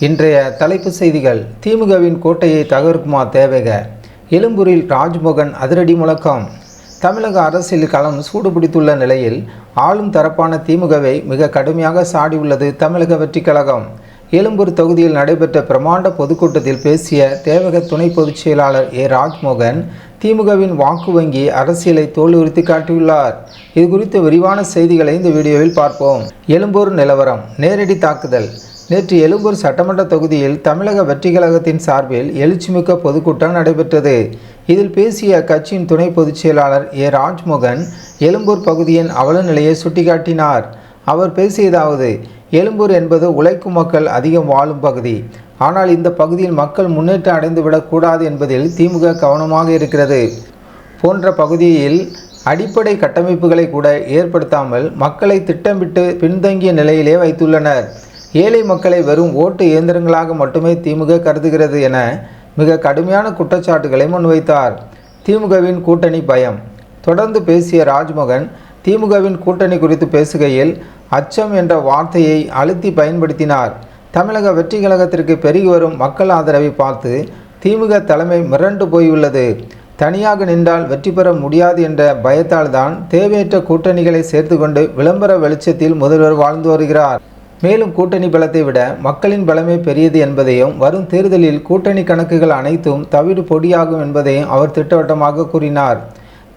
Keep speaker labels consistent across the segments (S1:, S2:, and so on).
S1: இன்றைய தலைப்புச் செய்திகள். திமுகவின் கோட்டையை தகர்க்குமா தேவக? எழும்பூரில் ராஜ்மோகன் அதிரடி முழக்கம். தமிழக அரசியல் களம் சூடுபிடித்துள்ள நிலையில் ஆளும் தரப்பான திமுகவை மிக கடுமையாக சாடியுள்ளது தமிழக வெற்றிக் கழகம். எழும்பூர் தொகுதியில் நடைபெற்ற பிரமாண்ட பொதுக்கூட்டத்தில் பேசிய தேவக துணை பொதுச் செயலாளர் ராஜ்மோகன் திமுகவின் வாக்கு வங்கி அரசியலை தோலுரித்து காட்டியுள்ளார். இது குறித்த விரிவான செய்திகளை இந்த வீடியோவில் பார்ப்போம். எழும்பூர் நிலவரம். நேரடி தாக்குதல். நேற்று எழும்பூர் சட்டமன்ற தொகுதியில் தமிழக வெற்றிக் கழகத்தின் சார்பில் எழுச்சிமிக்க பொதுக்கூட்டம் நடைபெற்றது. இதில் பேசிய கட்சியின் துணை பொதுச் செயலாளர் ராஜ்மோகன் எழும்பூர் பகுதியின் அவல நிலையை சுட்டிக்காட்டினார். அவர் பேசியதாவது: எழும்பூர் என்பது உழைக்கும் மக்கள் அதிகம் வாழும் பகுதி. ஆனால் இந்த பகுதியில் மக்கள் முன்னேற்றம் அடைந்துவிடக்கூடாது என்பதில் திமுக கவனமாக இருக்கிறது. போன்ற பகுதியில் அடிப்படை கட்டமைப்புகளை கூட ஏற்படுத்தாமல் மக்களை திட்டமிட்டு பின்தங்கிய நிலையிலே வைத்துள்ளனர். ஏழை மக்களை வெறும் ஓட்டு இயந்திரங்களாக மட்டுமே திமுக கருதுகிறது என மிக கடுமையான குற்றச்சாட்டுகளை முன்வைத்தார். திமுகவின் கூட்டணி பயம். தொடர்ந்து பேசிய ராஜ்மோகன் திமுகவின் கூட்டணி குறித்து பேசுகையில் அச்சம் என்ற வார்த்தையை அழுத்தி பயன்படுத்தினார். தமிழக வெற்றி கழகத்திற்கு பெருகி வரும் மக்கள் ஆதரவை பார்த்து திமுக தலைமை மிரண்டு போயுள்ளது. தனியாக நின்றால் வெற்றி பெற முடியாது என்ற பயத்தால் தான் தேவையற்ற கூட்டணிகளை சேர்த்து கொண்டு விளம்பர வெளிச்சத்தில் முதல்வர் வாழ்ந்து வருகிறார். மேலும் கூட்டணி பலத்தை விட மக்களின் பலமே பெரியது என்பதையும் வரும் தேர்தலில் கூட்டணி கணக்குகள் அனைத்தும் தவிடு பொடியாகும் என்பதையும் அவர் திட்டவட்டமாக கூறினார்.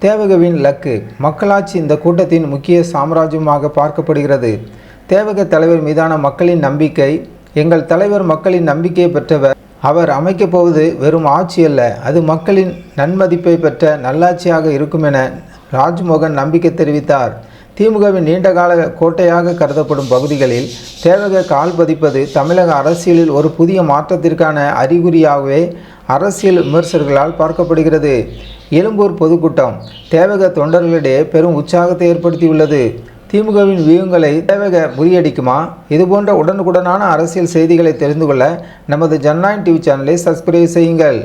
S1: தேவகவின் லக்கு. மக்களாட்சி இந்த கூட்டத்தின் முக்கிய சாம்ராஜ்யமாக பார்க்கப்படுகிறது. தேவக தலைவர் மீதான மக்களின் நம்பிக்கை. எங்கள் தலைவர் மக்களின் நம்பிக்கையை பெற்றவர். அவர் அமைக்கப் போவது வெறும் ஆட்சி அல்ல, அது மக்களின் நன்மதிப்பை பெற்ற நல்லாட்சியாக இருக்கும் என ராஜ்மோகன் நம்பிக்கை தெரிவித்தார். திமுகவின் நீண்டகால கோட்டையாக கருதப்படும் பகுதிகளில் தேவக கால் பதிப்பது தமிழக அரசியலில் ஒரு புதிய மாற்றத்திற்கான அறிகுறியாகவே அரசியல் விமர்சகர்களால் பார்க்கப்படுகிறது. எழும்பூர் பொதுக்கூட்டம் தேவக தொண்டர்களிடையே பெரும் உற்சாகத்தை ஏற்படுத்தியுள்ளது. திமுகவின் வியூகங்களை தேவக முறியடிக்குமா? இதுபோன்ற உடனுக்குடனான அரசியல் செய்திகளை தெரிந்து கொள்ள நமது ஜனநாயகம் டிவி சேனலை சப்ஸ்கிரைப் செய்யுங்கள்.